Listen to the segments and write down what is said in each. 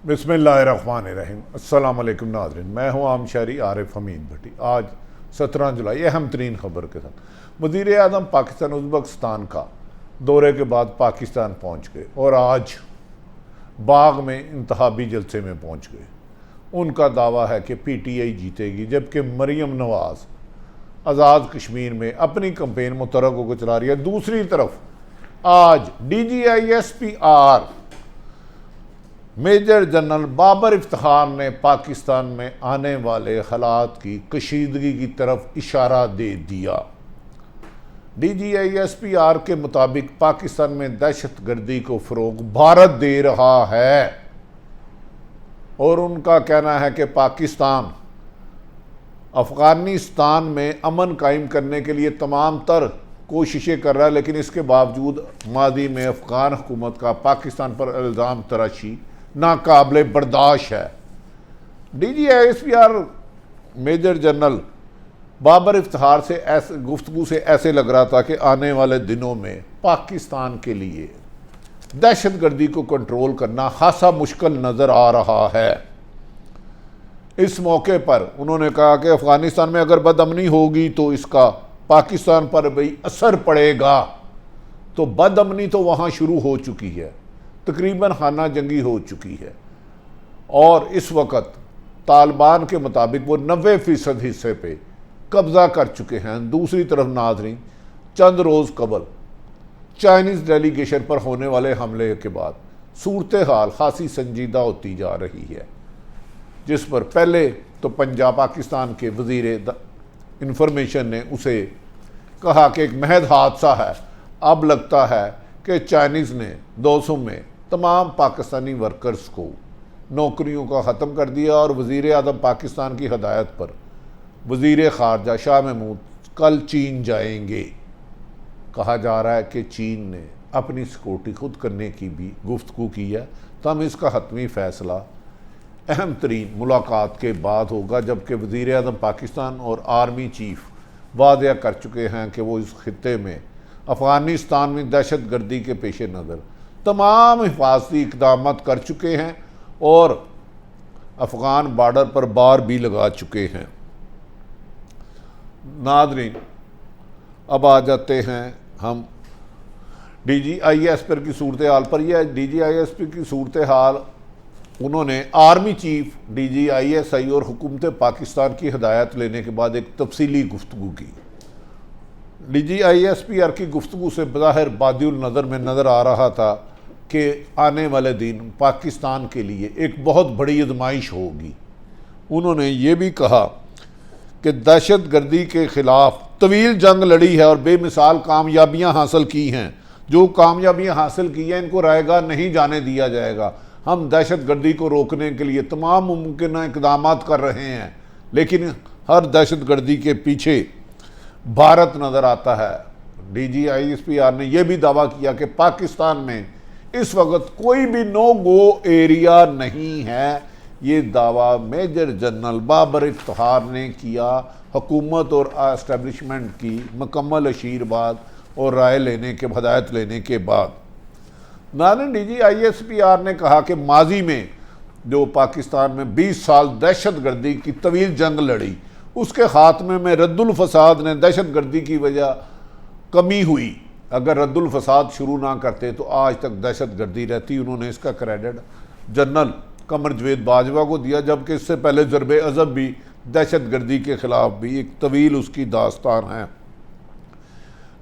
बिस्मिल्लाहिर्रहमानिर्रहीम। अस्सलाम वालेकुम नाज़रीन, मैं हूँ आम शहरी आरिफ हमीद भट्टी। आज 17 जुलाई अहम तरीन खबर के साथ वज़ीर आज़म पाकिस्तान उज़्बेकिस्तान का दौरे के बाद पाकिस्तान पहुँच गए और आज बाग में इंतखाबी जलसे में पहुँच गए। उनका दावा है कि PTI जीतेगी, जबकि मरियम नवाज़ आज़ाद कश्मीर में अपनी कंपेन मुतरक होकर चला रही है। दूसरी तरफ आज DGISPR major general Babar Iftikhar ने पाकिस्तान में आने वाले हालात की कशीदगी की तरफ इशारा दे दिया। DGISPR के मुताबिक पाकिस्तान में दहशत गर्दी को फ़रोग़ भारत दे रहा है और उनका कहना है कि पाकिस्तान अफ़गानिस्तान में अमन कायम करने के लिए तमाम तर कोशिशें कर रहा है, लेकिन इसके बावजूद मादी में अफ़गान हुकूमत का पाकिस्तान पर इल्ज़ाम तराशी नाकाबिले बर्दाश्त है। DGISPR major general Babar Iftikhar से ऐसे गुफ्तगू से ऐसे लग रहा था कि आने वाले दिनों में पाकिस्तान के लिए दहशत गर्दी को कंट्रोल करना खासा मुश्किल नज़र आ रहा है। इस मौके पर उन्होंने कहा कि अफ़गानिस्तान में अगर बदअमनी होगी तो इसका पाकिस्तान पर भी असर पड़ेगा। तो बदअमनी तो वहाँ शुरू हो चुकी है, तकरीबन खाना जंगी हो चुकी है और इस वक्त तालिबान के मुताबिक वो 90% हिस्से पे कब्ज़ा कर चुके हैं। दूसरी तरफ नाज़रीन, चंद रोज़ कबल चाइनीज़ डेलीगेशन पर होने वाले हमले के बाद सूरत हाल खासी संजीदा होती जा रही है, जिस पर पहले तो पंजाब पाकिस्तान के वज़ीर इंफॉर्मेशन ने उसे कहा कि एक महज हादसा है। अब लगता है कि चाइनीज़ ने 200 में तमाम पाकिस्तानी वर्कर्स को नौकरियों का ख़त्म कर दिया और वज़ीर आज़म पाकिस्तान की हदायत पर वज़ीर ख़ारजा शाह महमूद कल चीन जाएंगे। कहा जा रहा है कि चीन ने अपनी सिक्योरिटी खुद करने की भी गुफ्तगू की है। तब इसका हतमी फ़ैसला अहम तरीन मुलाकात के बाद होगा, जबकि वज़ीर आज़म पाकिस्तान और आर्मी चीफ वादया कर चुके हैं कि वो इस खित्ते में अफ़गानिस्तान में दहशत गर्दी के पेश नज़र तमाम हिफाजती इक़दाम कर चुके हैं और अफ़गान बॉर्डर पर बार भी लगा चुके हैं। नाज़रीन, अब आ जाते हैं हम DGISPR की सूरत हाल पर। यह DGISPR की सूरत हाल उन्होंने आर्मी चीफ DGISI और हुकूमत पाकिस्तान की हदायत लेने के बाद एक तफसीली गुफ्तगू की। DGISPR की गुफ्तगू से बज़ाहिर बादिउल नज़र में नज़र आ रहा था कि आने वाले दिन पाकिस्तान के लिए एक बहुत बड़ी आजमाइश होगी। उन्होंने ये भी कहा कि दहशत गर्दी के ख़िलाफ़ तवील जंग लड़ी है और बेमिसाल कामयाबियाँ हासिल की हैं। जो कामयाबियाँ हासिल की हैं इनको रायगा नहीं जाने दिया जाएगा। हम दहशत गर्दी को रोकने के लिए तमाम मुमकिन इक़दाम कर रहे हैं, लेकिन हर दहशत गर्दी के पीछे भारत नज़र आता है। DGISPR ने यह भी दावा किया कि पाकिस्तान में इस वक्त कोई भी नो गो एरिया नहीं है। ये दावा मेजर जनरल बाबर इफ्तिखार ने किया हुकूमत और एस्टेब्लिशमेंट की मुकम्मल आशीर्वाद और राय लेने के हदायत लेने के बाद। नाज़रीन, DGISPR ने कहा कि माजी में जो पाकिस्तान में 20 साल दहशत गर्दी की तवील जंग लड़ी, उसके ख़ात्मे में रद्दुल फसाद ने दहशत गर्दी की वजह कमी हुई। अगर रद्दुल फसाद शुरू ना करते तो आज तक दहशत गर्दी रहती। उन्होंने इसका क्रेडिट जनरल कमर जवेद बाजवा को दिया, जबकि इससे पहले ज़रबे अज़ब भी दहशत गर्दी के ख़िलाफ़ भी एक तवील उसकी दास्तान है।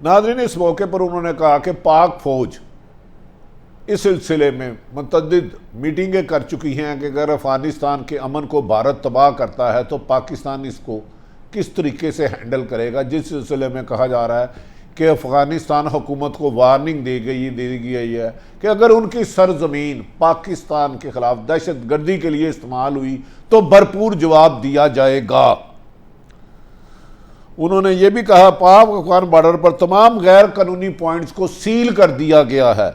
नाज़रीन, इस मौके पर उन्होंने कहा कि पाक फ़ौज इस सिलसिले में मुतअद्दिद मीटिंगें कर चुकी हैं कि अगर अफ़गानिस्तान के अमन को भारत तबाह करता है तो पाकिस्तान इसको किस तरीके से हैंडल करेगा। जिस सिलसिले में कहा जा रहा है कि अफ़गानिस्तान हुकूमत को वार्निंग दे दी गई है कि अगर उनकी सरजमीन पाकिस्तान के ख़िलाफ़ दहशत गर्दी के लिए इस्तेमाल हुई तो भरपूर जवाब दिया जाएगा। उन्होंने ये भी कहा पाक अफ़गान बॉर्डर पर तमाम गैर कानूनी पॉइंट्स को सील कर दिया गया है।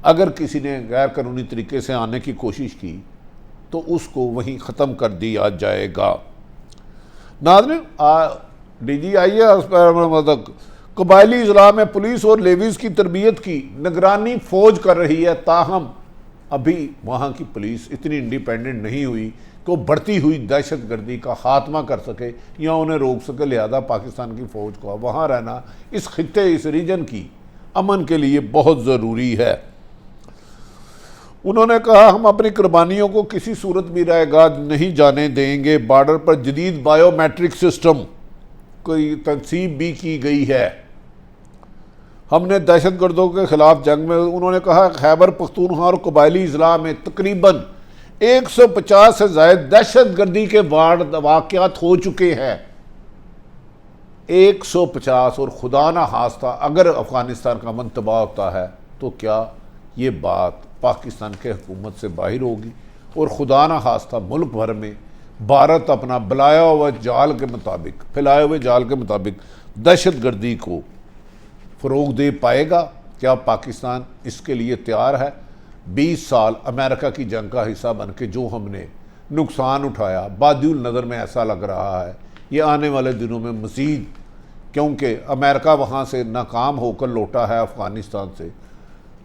अगर किसी ने गैर कानूनी तरीके से आने की कोशिश की तो उसको वहीं ख़त्म कर दिया जाएगा। नाज़रीन, DGISPR कबायली इजला में पुलिस और लेवीज़ की तरबियत की निगरानी फ़ौज कर रही है, ताहम अभी वहाँ की पुलिस इतनी इंडिपेंडेंट नहीं हुई कि वो बढ़ती हुई दहशतगर्दी का खात्मा कर सके या उन्हें रोक सके। लिहाजा पाकिस्तान की फ़ौज को वहाँ रहना इस खित्ते, इस रीजन की अमन के लिए बहुत ज़रूरी है। उन्होंने कहा, हम अपनी कुर्बानियों को किसी सूरत भी रायगाद नहीं जाने देंगे। बॉर्डर पर जदीद बायोमेट्रिक सिस्टम की तनसीब भी की गई है। हमने दहशतगर्दों के खिलाफ जंग में, उन्होंने कहा, खैबर पख्तूनख्वा और कबायली अजला में तकरीबन 150 से ज़ायद दहशतगर्दी के वाक़यात हो चुके हैं। 150। और खुदा ना खास्ता अगर अफ़गानिस्तान का अमन तबाह होता है तो क्या ये बात पाकिस्तान के हुकूमत से बाहर होगी? और खुदा ना खास्ता मुल्क भर में भारत अपना बुलाया हुआ जाल के मुताबिक, फैलाए हुए जाल के मुताबिक दहशतगर्दी को फ़रोग दे पाएगा? क्या पाकिस्तान इसके लिए तैयार है? 20 साल अमेरिका की जंग का हिस्सा बन के जो हमने नुकसान उठाया, बादिउल नज़र में ऐसा लग रहा है ये आने वाले दिनों में मज़ीद, क्योंकि अमेरिका वहाँ से नाकाम होकर लौटा है अफ़गानिस्तान से,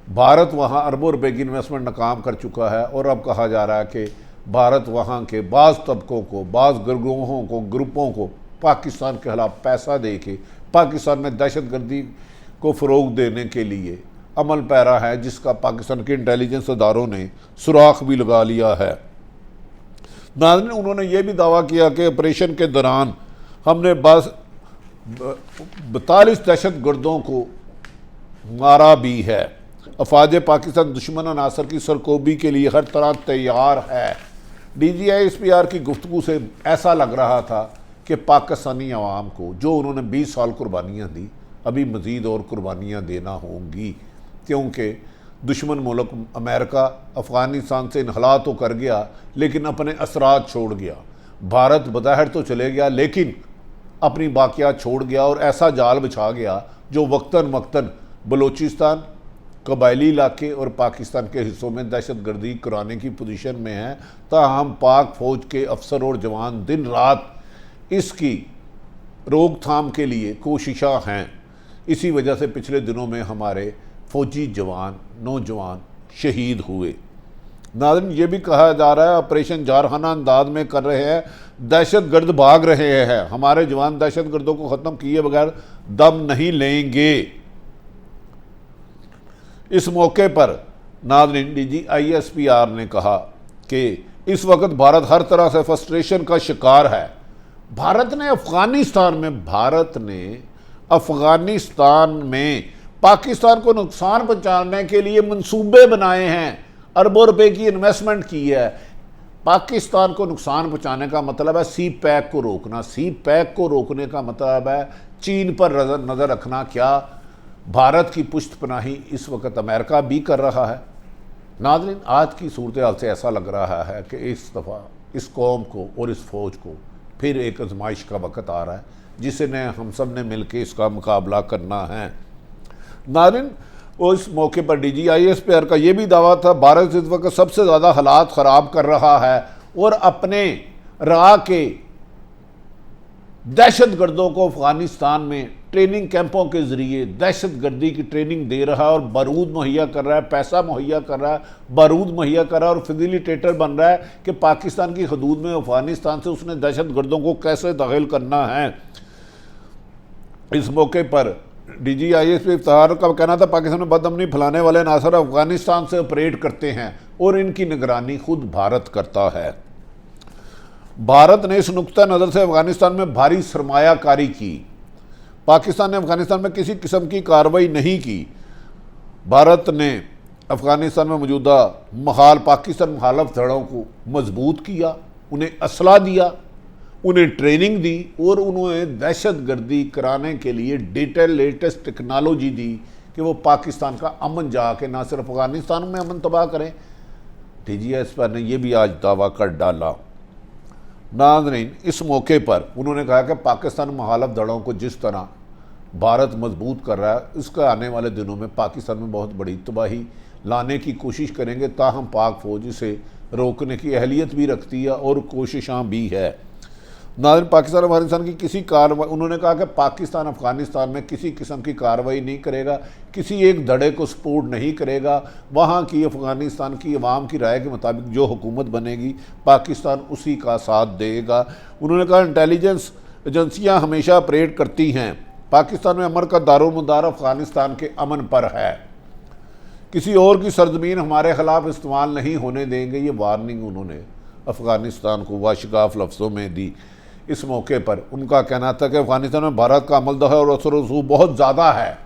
भारत वहाँ अरबों रुपए की इन्वेस्टमेंट नाकाम कर चुका है और अब कहा जा रहा है कि भारत वहाँ के बाज़ तबकों को, बाज़ गिरोहों को, ग्रुपों को पाकिस्तान के खिलाफ पैसा दे के पाकिस्तान में दहशतगर्दी को फ़रोग देने के लिए अमल पैरा है, जिसका पाकिस्तान के इंटेलिजेंस इदारों ने सुराख भी लगा लिया है। नाज़रीन, उन्होंने ये भी दावा किया कि ऑपरेशन के दौरान हमने बस 42 दहशतगर्दों को मारा भी है। अफवाज पाकिस्तान दुश्मन अनासर की सरकोबी के लिए हर तरह तैयार है। DGISPR की गुफ्तगू से ऐसा लग रहा था कि पाकिस्तानी अवाम को जो उन्होंने 20 साल कुर्बानियाँ दी, अभी मज़ीद और कुर्बानियाँ देना होंगी, क्योंकि दुश्मन मुल्क अमेरिका अफ़गानिस्तान से इन्हला तो कर गया लेकिन अपने असरात छोड़ गया। भारत बज़ाहिर तो चले गया लेकिन अपनी बाकियात छोड़ गया और ऐसा जाल बिछा गया जो वक्तन वक्तन बलूचिस्तान, कबायली इलाके और पाकिस्तान के हिस्सों में दहशतगर्दी कराने की पोजीशन में है। ताहम पाक फ़ौज के अफसर और जवान दिन रात इसकी रोकथाम के लिए कोशिशां हैं। इसी वजह से पिछले दिनों में हमारे फ़ौजी जवान, नौजवान शहीद हुए। नाज़रीन, ये भी कहा जा रहा है ऑपरेशन जारहाना अंदाज में कर रहे हैं, दहशतगर्द भाग रहे हैं, हमारे जवान दहशतगर्दों को ख़त्म किए बगैर दम नहीं लेंगे। इस मौके पर नाज़रीन DGISPR ने कहा कि इस वक्त भारत हर तरह से फ्रस्ट्रेशन का शिकार है। भारत ने अफ़गानिस्तान में पाकिस्तान को नुकसान पहुंचाने के लिए मंसूबे बनाए हैं, अरबों रुपए की इन्वेस्टमेंट की है। पाकिस्तान को नुकसान पहुंचाने का मतलब है सी पैक को रोकना, सी पैक को रोकने का मतलब है चीन पर नज़र रखना। क्या भारत की पुष्टपनाही इस वक्त अमेरिका भी कर रहा है? नाज़रीन, आज की सूरत हाल से ऐसा लग रहा है कि इस दफ़ा इस कौम को और इस फ़ौज को फिर एक आजमाइश का वक़्त आ रहा है जिसे हम सब ने मिल के इसका मुकाबला करना है। नाज़रीन, उस मौके पर DGISPR का ये भी दावा था, भारत इस वक्त सबसे ज़्यादा हालात ख़राब कर रहा है और अपने राह के दहशतगर्दों को अफ़गानिस्तान में ट्रेनिंग कैंपों के ज़रिए दहशतगर्दी की ट्रेनिंग दे रहा है और बारूद मुहैया कर रहा है, पैसा मुहैया कर रहा है, बारूद मुहैया कर रहा है और फैसिलिटेटर बन रहा है कि पाकिस्तान की हदूद में अफ़गानिस्तान से उसने दहशतगर्दों को कैसे दाखिल करना है। इस मौके पर DGISPR का कहना था, पाकिस्तान में बदअमनी फैलाने वाले अनासर अफ़गानिस्तान से ऑपरेट करते हैं और इनकी निगरानी खुद भारत करता है। भारत ने इस नुक्ता नज़र से अफ़गानिस्तान में भारी सरमायाकारी की। पाकिस्तान ने अफ़गानिस्तान में किसी किस्म की कार्रवाई नहीं की। भारत ने अफ़गानिस्तान में मौजूदा पाकिस्तान मुखालफ धड़ों को मजबूत किया, उन्हें असला दिया, उन्हें ट्रेनिंग दी और उन्हें दहशतगर्दी कराने के लिए लेटेस्ट टेक्नोलॉजी दी कि वो पाकिस्तान का अमन जाके ना सिर्फ अफ़गानिस्तान में अमन तबाह करें। DGISPR ने यह भी आज दावा कर डाला। नाज़रीन, इस मौके पर उन्होंने कहा कि पाकिस्तान मुखालफ दड़ों को जिस तरह भारत मजबूत कर रहा है, इसका आने वाले दिनों में पाकिस्तान में बहुत बड़ी तबाही लाने की कोशिश करेंगे। ताहम पाक फ़ौज इसे रोकने की अहलियत भी रखती है और कोशिशां भी है। नाज़रीन, पाकिस्तान अफगानिस्तान की किसी कार्रवाई, उन्होंने कहा कि पाकिस्तान अफगानिस्तान में किसी किस्म की कार्रवाई नहीं करेगा, किसी एक धड़े को सपोर्ट नहीं करेगा। वहाँ की अफगानिस्तान की अवाम की राय के मुताबिक जो हुकूमत बनेगी पाकिस्तान उसी का साथ देगा। उन्होंने कहा इंटेलिजेंस एजेंसियाँ हमेशा ऑपरेट करती हैं, पाकिस्तान में अमन का दारोमदार अफगानिस्तान के अमन पर है, किसी और की सरजमीन हमारे खिलाफ इस्तेमाल नहीं होने देंगे। ये वार्निंग उन्होंने अफगानिस्तान को वाशगाफ लफ्ज़ों में दी। इस मौके पर उनका कहना था कि अफगानिस्तान में भारत का अमल दखल और असर रसूख बहुत ज़्यादा है,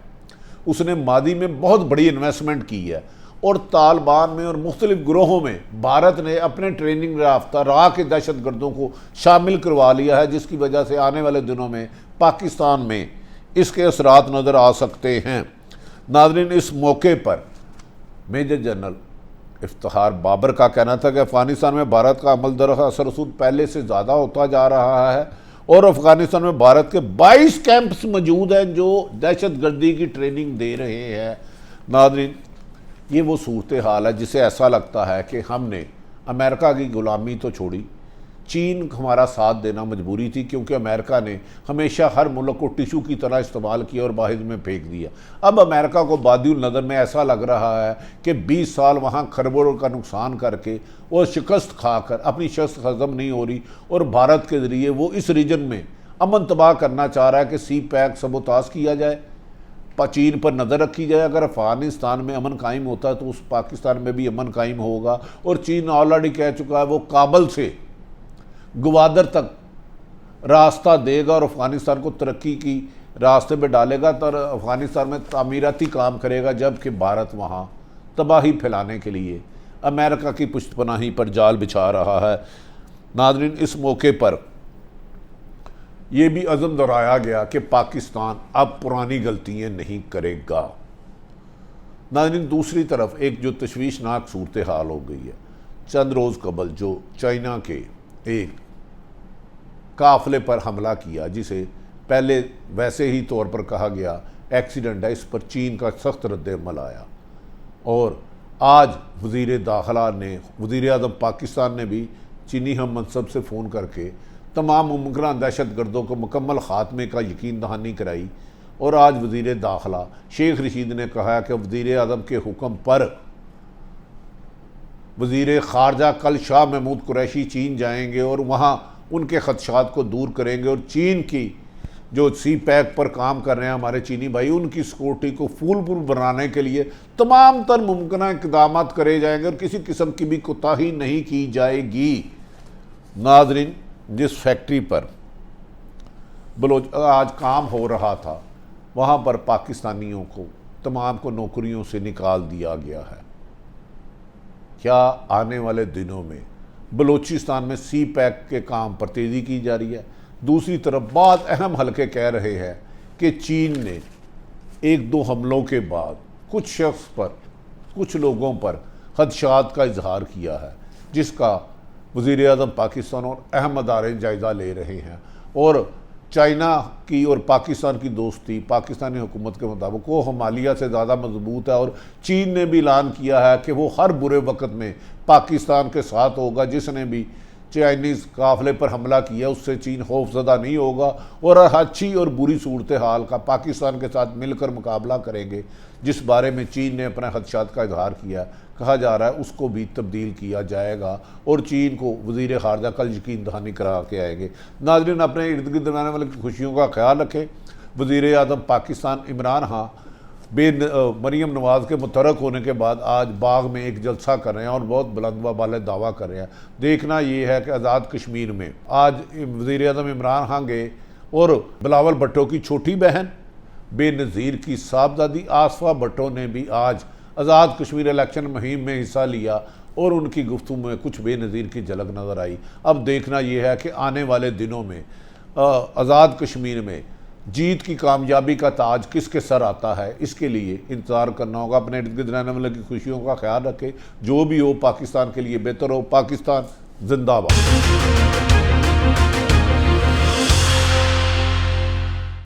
उसने मादी में बहुत बड़ी इन्वेस्टमेंट की है और तालिबान में और मुख्तलिफ ग्रोहों में भारत ने अपने ट्रेनिंग याफ्ता राह के दहशत गर्दों को शामिल करवा लिया है, जिसकी वजह से आने वाले दिनों में पाकिस्तान में इसके असरात नज़र आ सकते हैं। नाज़रीन, इस मौके पर मेजर जनरल इफ्तिखार बाबर का कहना था कि अफगानिस्तान में भारत का अमल दखल असर रसूख पहले से ज़्यादा होता जा रहा है और अफगानिस्तान में भारत के 22 कैंप्स मौजूद हैं जो दहशत गर्दी की ट्रेनिंग दे रहे हैं। नाज़रीन, ये वो सूरत हाल है जिसे ऐसा लगता है कि हमने अमेरिका की ग़ुलामी तो छोड़ी, चीन हमारा साथ देना मजबूरी थी, क्योंकि अमेरिका ने हमेशा हर मुल्क को टिशू की तरह इस्तेमाल किया और बाहिर में फेंक दिया। अब अमेरिका को बादिउल नज़र में ऐसा लग रहा है कि 20 साल वहाँ खरबों का नुकसान करके और शिकस्त खाकर अपनी शिकस्त हजम नहीं हो रही और भारत के ज़रिए वो इस रीजन में अमन तबाह करना चाह रहा है कि सी पैक सबोताज किया जाए, चीन पर नज़र रखी जाए। अगर अफगानिस्तान में अमन कायम होता है तो उस पाकिस्तान में भी अमन कायम होगा। और चीन ऑलरेडी कह चुका है वो काबुल से ग्वादर तक रास्ता देगा और अफ़गानिस्तान को तरक्की की रास्ते पे डालेगा, तो अफ़गानिस्तान में तामीराती काम करेगा, जबकि भारत वहाँ तबाही फैलाने के लिए अमेरिका की पुष्टपनाही पर जाल बिछा रहा है। नाज़रीन, इस मौके पर यह भी अज़म दोहराया गया कि पाकिस्तान अब पुरानी गलतियाँ नहीं करेगा। नाज़रीन, दूसरी तरफ एक जो तशवीशनाक सूरत हाल हो गई है, चंद रोज़ कबल जो चाइना के एक काफ़िले पर हमला किया, जिसे पहले वैसे ही तौर पर कहा गया एक्सीडेंट है, इस पर चीन का सख्त रद्द-ए-अमल आया और आज वज़ीर दाखिला ने, वज़ीर आज़म पाकिस्तान ने भी चीनी हम मनसब से फ़ोन करके तमाम मुमकिन दहशत गर्दों को मुकम्मल ख़ात्मे का यकीन दहानी कराई। और आज वज़ीर दाखिला शेख रशीद ने कहा कि वज़ीर आज़म के हुक्म पर वज़ीर ख़ारजा कल शाह महमूद कुरैशी चीन जाएंगे और वहाँ उनके ख़दशात को दूर करेंगे और चीन की जो सी पैक पर काम कर रहे हैं हमारे चीनी भाई, उनकी सिक्योरिटी को फूल प्रूफ बनाने के लिए तमाम तर मुमकिन इक़दाम करे जाएंगे और किसी किस्म की भी कोताही नहीं की जाएगी। नाज़रीन, जिस फैक्ट्री पर आज काम हो रहा था वहाँ पर पाकिस्तानियों को तमाम को नौकरियों से निकाल दिया गया है। क्या आने वाले दिनों में बलूचिस्तान में सी पैक के काम पर तेज़ी की जा रही है? दूसरी तरफ बहुत अहम हलके कह रहे हैं कि चीन ने एक दो हमलों के बाद कुछ शख्स पर, कुछ लोगों पर खदशात का इजहार किया है, जिसका वज़ीर आज़म पाकिस्तान और अहम अदारे जायज़ा ले रहे हैं। और चाइना की और पाकिस्तान की दोस्ती पाकिस्तानी हुकूमत के मुताबिक वो हमालिया से ज़्यादा मजबूत है और चीन ने भी ऐलान किया है कि वो हर बुरे वक्त में पाकिस्तान के साथ होगा। जिसने भी चाइनीज़ काफ़िले पर हमला किया उससे चीन खौफज़दा नहीं होगा और अच्छी और बुरी सूरत हाल का पाकिस्तान के साथ मिलकर मुकाबला करेंगे। जिस बारे में चीन ने अपने खदशात का इजहार किया, कहा जा रहा है उसको भी तब्दील किया जाएगा और चीन को वज़ीर ख़ारजा कल यकीन दहानी करा के आएंगे। नाज़रीन, अपने इर्द गिर्द आने वाली खुशियों का ख्याल रखें। वज़ीर आज़म पाकिस्तान इमरान खान मरीम नवाज़ के मुतरक होने के बाद आज बाग में एक जलसा कर रहे हैं और बहुत बुलंद वाले दावा कर रहे हैं। देखना ये है कि आज़ाद कश्मीर में आज वज़ीर आज़म इमरान खान गए और बिलावल भुट्टो की छोटी बहन बेनज़ीर की साहबजादी आसफ़ा भुट्टो ने भी आज आज़ाद कश्मीर इलेक्शन मुहिम में हिस्सा लिया और उनकी गुफ्तगू में कुछ बेनज़ीर की झलक नज़र आई। अब देखना यह है कि आने वाले दिनों में आज़ाद कश्मीर में जीत की कामयाबी का ताज किसके सर आता है, इसके लिए इंतज़ार करना होगा। अपने इर्द गिर्द रहने वाले की खुशियों का ख्याल रखें। जो भी हो पाकिस्तान के लिए बेहतर हो। पाकिस्तान जिंदाबाद।